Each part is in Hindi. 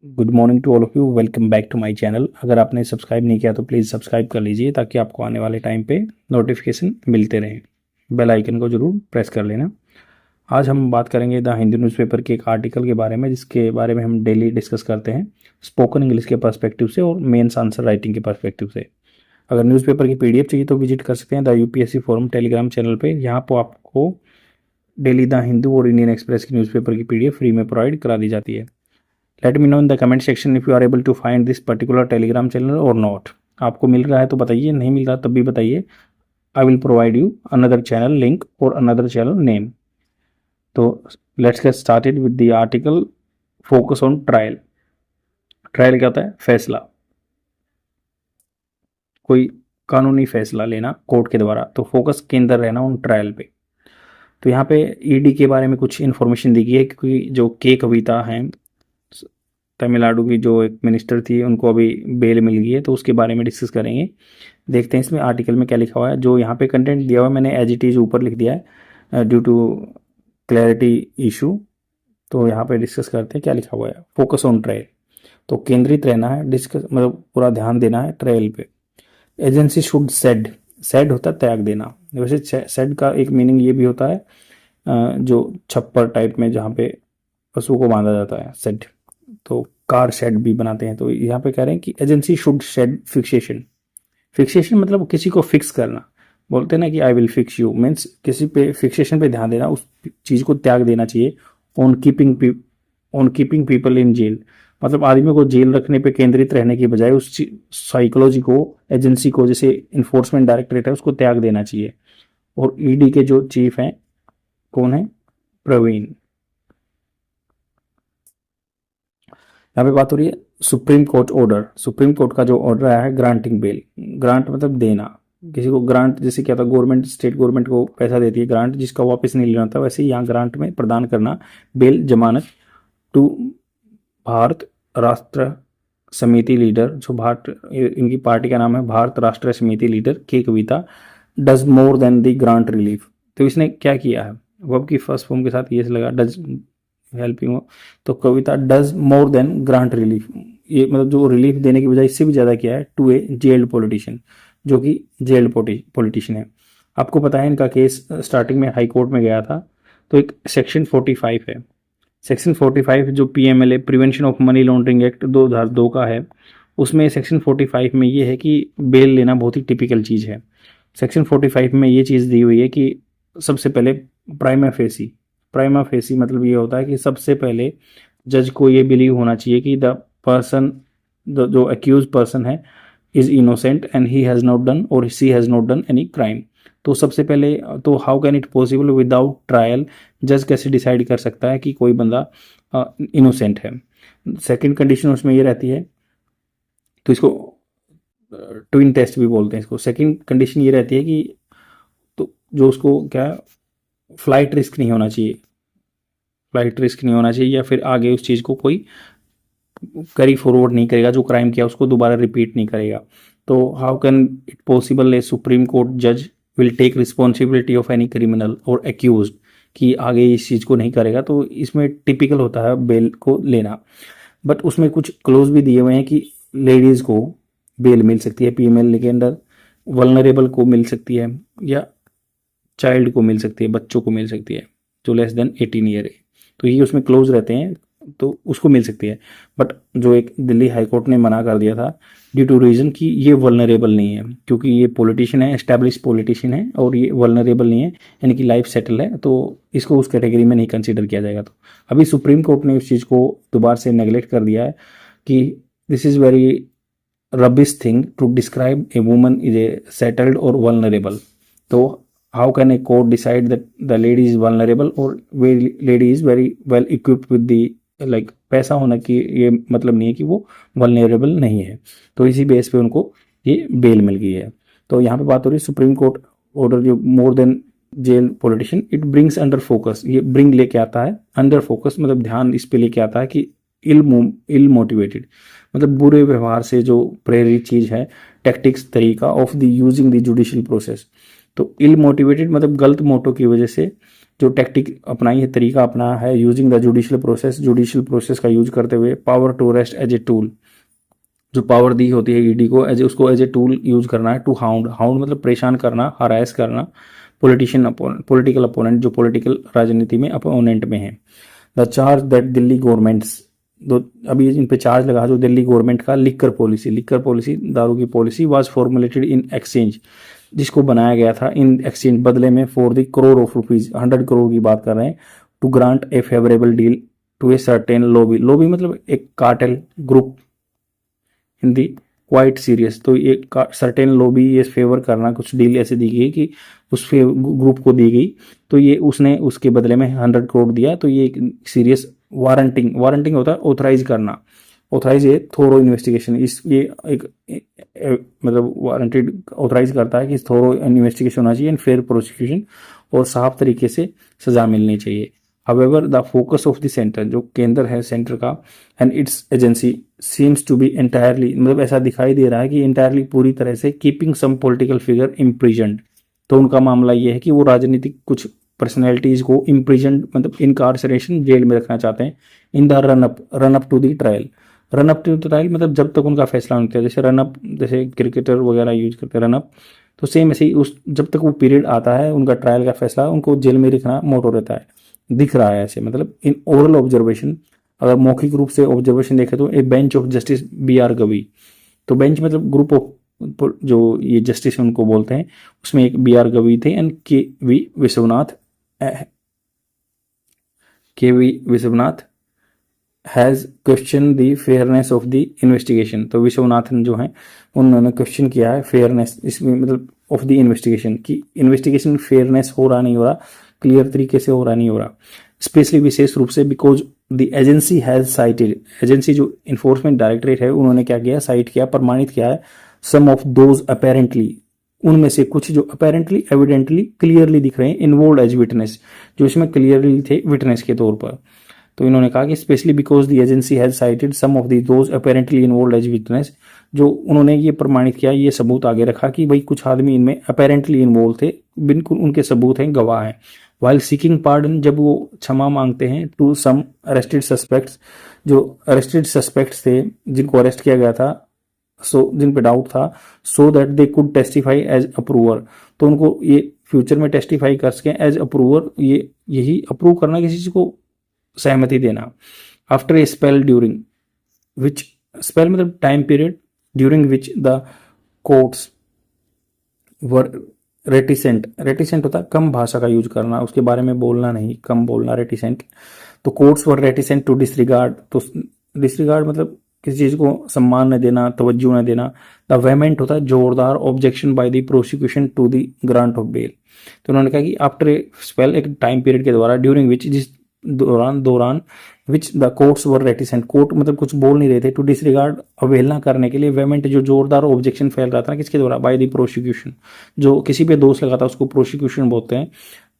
Good morning to all of you. Welcome back to my channel. अगर आपने सब्सक्राइब नहीं किया तो प्लीज़ सब्सक्राइब कर लीजिए ताकि आपको आने वाले टाइम पे नोटिफिकेशन मिलते रहें। बेल आइकन को जरूर प्रेस कर लेना। आज हम बात करेंगे द हिंदू न्यूज़पेपर के एक आर्टिकल के बारे में जिसके बारे में हम डेली डिस्कस करते हैं स्पोकन इंग्लिश के पर्सपेक्टिव से और मेंस आंसर राइटिंग के पर्सपेक्टिव से। अगर न्यूज़पेपर की पीडीएफ चाहिए तो विजिट कर सकते हैं the UPSC forum Telegram channel पे। यहाँ पर आपको डेली द हिंदू और इंडियन एक्सप्रेस की न्यूज़पेपर की पीडीएफ फ्री में प्रोवाइड करा दी जाती है। Let me know in the comment section if you are able to find this particular Telegram channel और नॉट। आपको मिल रहा है तो बताइए, नहीं मिल रहा तब भी बताइए। I will provide you another channel link और अनदर चैनल नेम। तो let's get started with the article focus on trial. Trial क्या होता है? फैसला, कोई कानूनी फैसला लेना कोर्ट के द्वारा। तो फोकस केंद्र रहना उन ट्रायल पे। तो यहाँ पे ईडी के बारे में कुछ इन्फॉर्मेशन दी गई है क्योंकि जो के कविता हैं तमिलनाडु की जो एक मिनिस्टर थी उनको अभी बेल मिल गई है, तो उसके बारे में डिस्कस करेंगे। देखते हैं इसमें आर्टिकल में क्या लिखा हुआ है। जो यहाँ पे कंटेंट दिया हुआ है मैंने एज इट इज़ ऊपर लिख दिया है ड्यू टू क्लैरिटी इशू। तो यहाँ पे डिस्कस करते हैं क्या लिखा हुआ है। फोकस ऑन ट्रायल, तो केंद्रित रहना है, डिस्कस मतलब पूरा ध्यान देना है ट्रायल पे। एजेंसी शुड सेड, सेड होता है त्याग देना। वैसे सेड का एक मीनिंग ये भी होता है जो छप्पर टाइप में जहाँ पे पशु को बांधा जाता है, सेड। तो कार शेड भी बनाते हैं। तो यहाँ पे कह रहे हैं कि agency should shed fixation. Fixation मतलब किसी को फिक्स करना। बोलते हैं ना कि I will fix you, means किसी पे फिक्सेशन पे ध्यान देना, उस चीज को त्याग देना चाहिए। On keeping people in jail, मतलब आदमी को जेल रखने पे केंद्रित रहने की बजाय उस साइकोलॉजी को, एजेंसी को, जैसे इन्फोर्समेंट डायरेक्टरेट है उसको त्याग देना चाहिए। और ईडी के जो चीफ हैं कौन है? प्रवीण। यहाँ पे बात हो रही है supreme court order. Supreme court का जो ऑर्डर आया है ग्रांटिंग बेल। ग्रांट मतलब देना किसी को। ग्रांट जैसे क्या था, गवर्नमेंट स्टेट गवर्नमेंट को पैसा देती है ग्रांट जिसका वापस नहीं लेना था, वैसे ही यहाँ ग्रांट में प्रदान करना बेल, जमानत टू भारत राष्ट्र समिति लीडर। जो भारत, इनकी पार्टी का नाम है भारत राष्ट्र Samithi leader K Kavitha, does more than the grant relief. तो इसने क्या किया है, वर्ब की फर्स्ट फॉर्म के साथ ये लगा डज हेल्पिंग हो, तो Kavitha does more than grant relief. ये मतलब जो रिलीफ देने की बजाय इससे भी ज्यादा किया है टू ए जेल्ड पॉलिटिशियन, जो कि जेल्ड पॉलिटिशियन है। आपको पता है इनका केस स्टार्टिंग में हाई कोर्ट में गया था। तो एक सेक्शन 45 है, सेक्शन 45 जो PMLA prevention of money laundering act 2002 का है, उसमें सेक्शन 45 में ये है कि बेल लेना बहुत ही टिपिकल चीज़ है। सेक्शन 45 में ये चीज़ दी हुई है कि सबसे पहले प्राइमा फेसी। प्राइमा फेसी मतलब ये होता है कि सबसे पहले जज को ये बिलीव होना चाहिए कि द पर्सन, जो अक्यूज पर्सन है, is innocent and he has not done or she has not done any crime. तो सबसे पहले तो how can it possible without trial, जज कैसे डिसाइड कर सकता है कि कोई बंदा इनोसेंट है। सेकंड कंडीशन उसमें ये रहती है, तो इसको ट्विन टेस्ट भी बोलते हैं इसको। सेकंड कंडीशन ये रहती है कि तो जो उसको क्या, फ्लाइट रिस्क नहीं होना चाहिए, फ्लाइट रिस्क नहीं होना चाहिए, या फिर आगे उस चीज़ को कोई कैरी फॉरवर्ड नहीं करेगा, जो क्राइम किया उसको दोबारा रिपीट नहीं करेगा। तो how can it possible a supreme court जज will take responsibility of any criminal or accuse, कि आगे इस चीज़ को नहीं करेगा। तो इसमें टिपिकल होता है बेल को लेना। बट उसमें कुछ क्लोज भी दिए हुए हैं कि लेडीज़ को बेल मिल सकती है पीएमएल के अंदर, वल्नरेबल को मिल सकती है, या चाइल्ड को मिल सकती है, बच्चों को मिल सकती है जो लेस देन 18 ईयर है। तो ये उसमें क्लोज रहते हैं तो उसको मिल सकती है। बट जो एक दिल्ली हाई कोर्ट ने मना कर दिया था ड्यू टू रीजन कि ये वल्नरेबल नहीं है, क्योंकि ये पॉलिटिशियन है, एस्टैब्लिश पॉलिटिशियन है, और ये वल्नरेबल नहीं है, यानी कि लाइफ सेटल है, तो इसको उस कैटेगरी में नहीं कंसिडर किया जाएगा। तो अभी सुप्रीम कोर्ट ने उस चीज़ को दोबारा से नेगलेक्ट कर दिया है कि this is very rubbish thing to describe a woman is a settled और वल्नरेबल। तो how can a court decide that the lady is vulnerable or lady is very well equipped with the like, पैसा होना कि ये मतलब नहीं है कि वो वल्नरेबल नहीं है। तो इसी बेस पे उनको ये बेल मिल गई है। तो यहाँ पे बात हो रही है सुप्रीम कोर्ट ऑर्डर जो more than jail politician, it brings under focus. ये ब्रिंग लेके आता है अंडर फोकस, मतलब ध्यान इस पे लेके आता है कि इल मोटिवेटेड मतलब बुरे व्यवहार से जो प्रेरित चीज है, टैक्टिक्स तरीका of the using the judicial process. तो इल मोटिवेटेड मतलब गलत मोटो की वजह से जो टैक्टिक अपनाई है, तरीका अपनाया है, using the judicial process, judicial process का यूज करते हुए, power to arrest as a tool, जो पावर दी होती है ईडी को एज उसको एज ए टूल यूज करना है, टू हाउंड, हाउंड मतलब परेशान करना, हरास करना, पॉलिटिशियन पॉलिटिकल अपोनेंट, जो पॉलिटिकल राजनीति में अपोनेंट में है। The charge that Delhi government's, दो अभी इन पे चार्ज लगा जो दिल्ली गवर्नमेंट का लिक्कर पॉलिसी दारू की policy was formulated in exchange, जिसको बनाया गया था इन एक्सचेंज बदले में for the crore of rupees, 100 crore की बात कर रहे हैं, to grant a favourable deal to a certain lobby, lobby मतलब एक cartel group in the quite serious, तो ये सर्टेन लॉबी ये फेवर करना, कुछ डील ऐसे दी गई कि उस ग्रुप को दी गई, तो ये उसने उसके बदले में 100 करोड़ दिया, तो ये एक सीरियस वारंटिंग होता है ऑथराइज करना, ऑथराइज ये थोरो इन्वेस्टिगेशन, इस ये मतलब वारंटेड ऑथराइज करता है कि थोरो इन्वेस्टिगेशन होना चाहिए एंड फेयर प्रोसिक्यूशन, और साफ तरीके से सजा मिलनी चाहिए। However, the focus of the center, जो केंद्र है सेंटर का, and its agency seems to be entirely, मतलब ऐसा दिखाई दे रहा है कि entirely पूरी तरह से keeping some political figure imprisoned, तो उनका मामला ये है कि वो राजनीतिक कुछ पर्सनैलिटीज को imprisoned मतलब इनकार्सरेशन, जेल में रखना चाहते हैं, in the run up to the trial, run up to trial मतलब जब तक उनका फैसला नहीं होता है, जैसे रन अप, जैसे क्रिकेटर वगैरह यूज करते हैं रन अप, तो सेम ऐसे ही उस जब तक वो पीरियड आता है उनका ट्रायल का फैसला, उनको जेल में रखना मोटो रहता है, दिख रहा है ऐसे, मतलब इन ओरल ऑब्जर्वेशन, अगर मौखिक रूप से ऑब्जर्वेशन देखें तो ए bench of justice BR Gavi, तो बेंच मतलब ग्रुप ऑफ जो ये जस्टिस उनको बोलते हैं, उसमें एक BR गवी थे and K V Vishwanath has question the fairness of the investigation, तो विश्वनाथन जो है उन्होंने क्वेश्चन किया है फेयरनेस, इसमें मतलब ऑफ द इन्वेस्टिगेशन, की इन्वेस्टिगेशन फेयरनेस हो रहा नहीं हो रहा, क्लियर तरीके से हो रहा नहीं हो रहा, स्पेशली विशेष रूप से because the agency has cited, agency जो इन्फोर्समेंट डायरेक्टरेट है उन्होंने क्या किया, साइट किया, प्रमाणित किया है, सम ऑफ दोज अपेरेंटली, उनमें से कुछ जो अपेरेंटली एविडेंटली क्लियरली दिख रहे हैं, इन्वॉल्व एज विटनेस, जो इसमें क्लियरली थे विटनेस के तौर पर, तो इन्होंने कहा कि specially because the agency has cited some of those apparently involved as witness, जो उन्होंने ये प्रमाणित किया, ये सबूत आगे रखा कि भाई कुछ आदमी इनमें अपेरेंटली इन्वॉल्व थे, बिल्कुल उनके सबूत हैं, गवाह हैं, वाइल सीकिंग पार्डन, जब वो क्षमा मांगते हैं, टू सम अरेस्टेड सस्पेक्ट्स, जो अरेस्टेड सस्पेक्ट्स थे जिनको अरेस्ट किया गया था, सो जिन पे डाउट था, so that they could testify as approver, तो उनको ये फ्यूचर में टेस्टिफाई कर सकें एज अप्रूवर, ये यही अप्रूव करना, किसी चीज को सहमति देना। After a spell during which, spell मतलब time period, during which the courts were reticent, reticent होता है कम भाषा का यूज करना, उसके बारे में बोलना नहीं, कम बोलना, रेटिसेंट, तो courts were reticent to disregard, तो डिसरिगार्ड मतलब किसी चीज को सम्मान न देना, तवज्जो न देना, द वेमेंट होता है जोरदार, objection by the prosecution to the grant of bail, तो उन्होंने कहा कि आफ्टर ए स्पेल, एक टाइम पीरियड के द्वारा, ड्यूरिंग विच, जिस दौरान which the courts were reticent, court मतलब कुछ बोल नहीं रहे थे, टू डिसरिगार्ड अवहेलना करने के लिए, वेमेंट जो जोरदार ऑब्जेक्शन फैल रहा था ना, किसके द्वारा, बाय द प्रोसिक्यूशन, जो किसी पे दोष लगा था उसको प्रोसिक्यूशन बोलते हैं,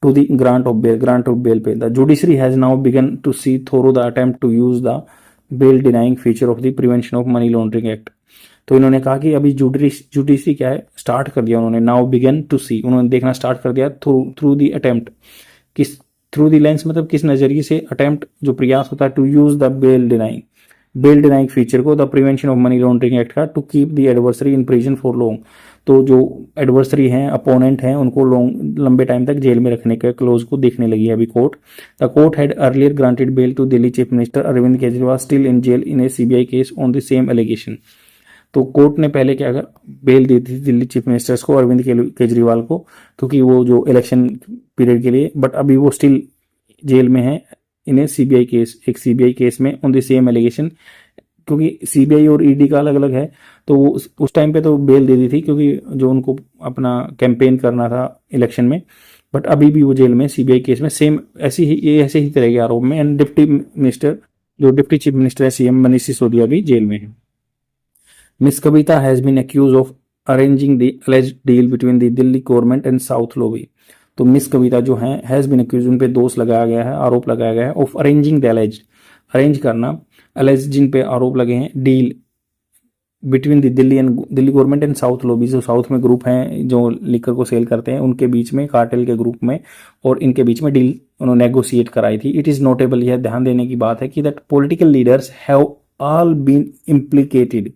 to the grant of bail, grant of bail पे, the judiciary has now begun to see through the attempt to use the bail denying feature of the prevention of money laundering act, तो इन्होंने कहा कि अभी जुडिशरी क्या है, स्टार्ट कर दिया उन्होंने, नाउ बिगन टू सी, उन्होंने देखना स्टार्ट कर दिया, थ्रू द अटेम्प्ट, किस थ्रू द लेंस मतलब किस नजरिए से, अटेम्प्ट जो प्रयास होता है, to use the bail denying feature को, the prevention of money laundering act का, to keep the adversary in prison for long, तो जो एडवर्सरी हैं, अपोनेंट हैं, उनको लंबे टाइम तक जेल में रखने के क्लोज को देखने लगी है अभी court. The court had earlier granted bail to Delhi chief minister Arvind Kejriwal still in jail in a CBI case on the same allegation, तो कोर्ट ने पहले क्या कर बेल दी थी दिल्ली चीफ मिनिस्टर्स को, अरविंद केजरीवाल को, क्योंकि वो जो इलेक्शन पीरियड के लिए, बट अभी वो स्टिल जेल में है इन ए CBI केस, एक CBI केस में ऑन द सेम एलिगेशन, क्योंकि CBI और ED का अलग अलग है, तो वो उस टाइम पे तो बेल दे दी थी क्योंकि जो उनको अपना कैंपेन करना था इलेक्शन में, बट अभी भी वो जेल में CBI केस में सेम ऐसे ही तरह के आरोप में, एंड डिप्टी मिनिस्टर जो डिप्टी चीफ मिनिस्टर है CM मनीष सिसोदिया भी जेल में है। Miss Kavitha has been accused of arranging the alleged deal between the Delhi government and south lobby, तो मिस कविता जो है हैज बीन एक्यूज, उन पे दोष लगाया गया है, आरोप लगाया गया है, of arranging the alleged, arrange करना, अलेज जिन पे आरोप लगे हैं, deal between the Delhi government and south lobby, जो साउथ में ग्रुप हैं जो लिकर को सेल करते हैं, उनके बीच में, कार्टेल के ग्रुप में, और इनके बीच में डील उन्होंने नेगोशिएट कराई थी। इट इज़ नोटेबल, यह ध्यान देने की बात है कि that political leaders have all been implicated.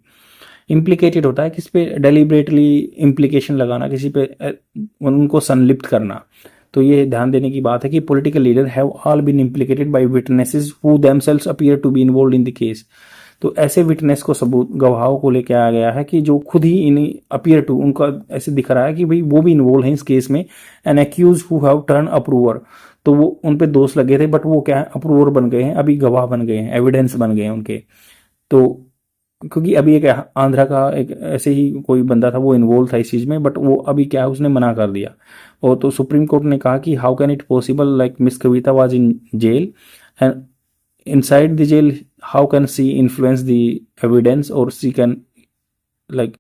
Implicated होता है किस पे, डेलिबरेटली इम्प्लीकेशन लगाना, किसी पे उनको संलिप्त करना। तो ये ध्यान देने की बात है कि political leader have all been implicated by witnesses who themselves appear to be involved in the case. तो ऐसे विटनेस को, सबूत, गवाहों को लेके आया गया है कि जो खुद ही इन अपीयर टू, उनका ऐसे दिख रहा है कि भाई वो भी इन्वॉल्व है इस केस में। An accused who have turn approver, तो वो उन पे दोष लगे थे बट वो क्या है, अप्रूवर बन गए हैं, अभी गवाह बन गए हैं, एविडेंस बन गए हैं उनके। तो क्योंकि अभी एक आंध्रा का एक ऐसे ही कोई बंदा था, वो इन्वॉल्व था इस चीज़ में, बट वो अभी क्या है, उसने मना कर दिया। और तो सुप्रीम कोर्ट ने कहा कि how can it possible, like Miss Kavitha was in jail and inside the jail, how can she influence the evidence, और सी कैन लाइक,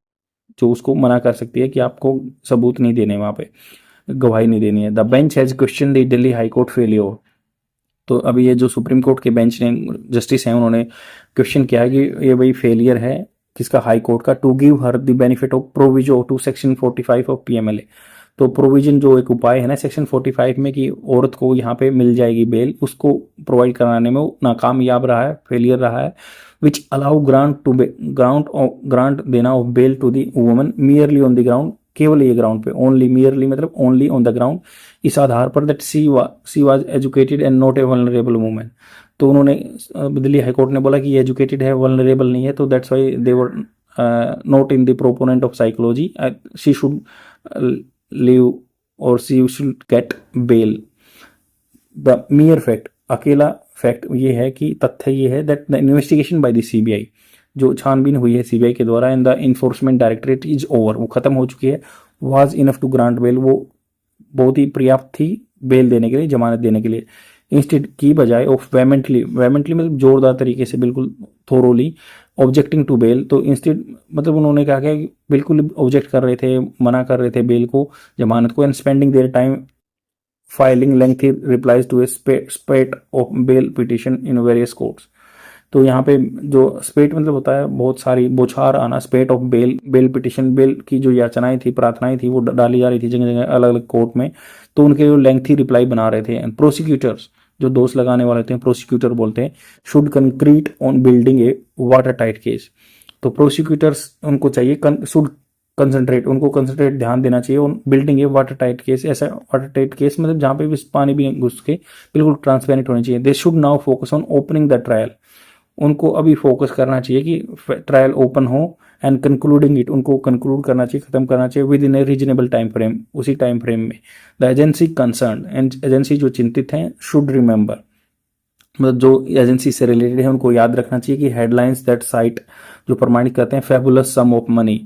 जो उसको मना कर सकती है कि आपको सबूत नहीं देने, वहाँ पे गवाही नहीं देनी है। The bench has question the Delhi high court failure. तो अभी ये जो सुप्रीम कोर्ट के बेंच ने, जस्टिस हैं, उन्होंने क्वेश्चन किया है कि ये भाई फेलियर है किसका, हाई कोर्ट का, to give her the benefit of proviso to section 45 of PMLA. तो प्रोविजन जो एक उपाय है ना सेक्शन 45 में कि औरत को यहाँ पे मिल जाएगी बेल, उसको प्रोवाइड कराने में वो नाकामयाब रहा है, फेलियर रहा है। विच अलाउ ग्रांट देना of bail to the woman merely on the ground, केवल ये ग्राउंड पे, ओनली, मियरली मतलब ओनली ऑन द ग्राउंड, इस आधार पर that she was educated and not a vulnerable women. तो उन्होंने, दिल्ली हाईकोर्ट ने बोला कि ये एजुकेटेड है, वल्नरेबल नहीं है, तो that's why they were not in the proponent of psychology, she should leave or she should get bail. The mere fact, अकेला फैक्ट ये है कि तथ्य ये है that the investigation by the CBI, जो छानबीन हुई है सीबीआई के द्वारा, and the enforcement directorate is over, वो खत्म हो चुकी है, was enough to grant bail, वो बहुत ही पर्याप्त थी बेल देने के लिए, जमानत देने के लिए। इंस्टेड की बजाय ऑफ वेमेंटली मतलब जोरदार तरीके से, बिल्कुल थोरोली ऑब्जेक्टिंग टू बेल, तो इंस्टेड मतलब उन्होंने क्या किया, बिल्कुल ऑब्जेक्ट कर रहे थे, मना कर रहे थे बेल को, जमानत को, and spending their time filing lengthy replies to a spate of bail petition in various courts. तो यहाँ पे जो स्पेट मतलब होता है बहुत सारी, बौछार आना, spate of bail petition, bail की जो याचनाएं थी, प्रार्थनाएं थी, वो डाली जा रही थी जगह जगह अलग अलग कोर्ट में। तो उनके जो लेंथी रिप्लाई बना रहे थे, एंड प्रोसिक्यूटर्स, जो दोष लगाने वाले थे, प्रोसिक्यूटर बोलते हैं, should concrete on building A water tight case. तो प्रोसिक्यूटर्स, उनको चाहिए, शुड कंसंट्रेट, उनको कंसंट्रेट, ध्यान देना चाहिए on building A water tight case. ऐसा वाटर टाइट केस मतलब जहाँ पे भी पानी भी घुस के बिल्कुल ट्रांसपेरेंट होनी चाहिए। They should now focus on opening the trial, उनको अभी फोकस करना चाहिए कि ट्रायल ओपन हो, एंड कंक्लूडिंग इट, उनको कंक्लूड करना चाहिए, खत्म करना चाहिए with in A reasonable time frame, उसी टाइम फ्रेम में। The agency concern, and agency जो चिंतित हैं, शुड रिमेंबर, मतलब जो एजेंसी से रिलेटेड है उनको याद रखना चाहिए कि हेडलाइंस दैट साइट, जो प्रमाणित करते हैं फेबुलस सम ऑफ मनी,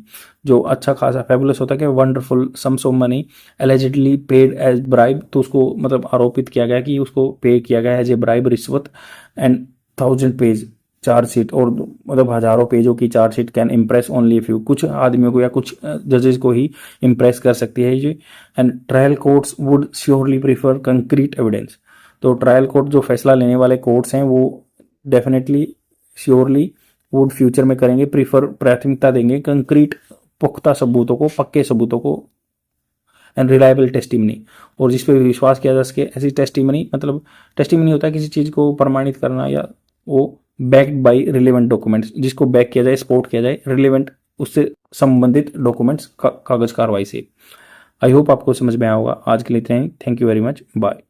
जो अच्छा खासा, फेबुलस होता है कि wonderful sums of money, allegedly paid as bribe, तो उसको मतलब आरोपित किया गया कि उसको पे किया गया एज ए ब्राइब, रिश्वत, एंड 1000 पेज चार्जशीट, और मतलब हजारों पेजों की chargesheet can impress only few, कुछ आदमियों को या कुछ जजेस को ही इम्प्रेस कर सकती है ये। And trial courts would surely prefer concrete evidence, तो ट्रायल कोर्ट जो फैसला लेने वाले कोर्ट्स हैं वो डेफिनेटली, श्योरली वुड फ्यूचर में करेंगे, प्रीफर, प्राथमिकता देंगे कंक्रीट, पुख्ता सबूतों को, पक्के सबूतों को, एंड रिलायबल टेस्टिमनी, और जिस पे विश्वास किया जा सके। ऐसी टेस्टिमनी मतलब, टेस्टिमनी होता है किसी चीज़ को प्रमाणित करना, या वो बैक्ड बाय रिलेवेंट डॉक्यूमेंट्स, जिसको बैक किया जाए, सपोर्ट किया जाए रिलेवेंट, उससे संबंधित डॉक्यूमेंट्स, कागज कार्रवाई से। आई होप आपको समझ में आया होगा। आज के लिए इतना ही, thank you very much, bye.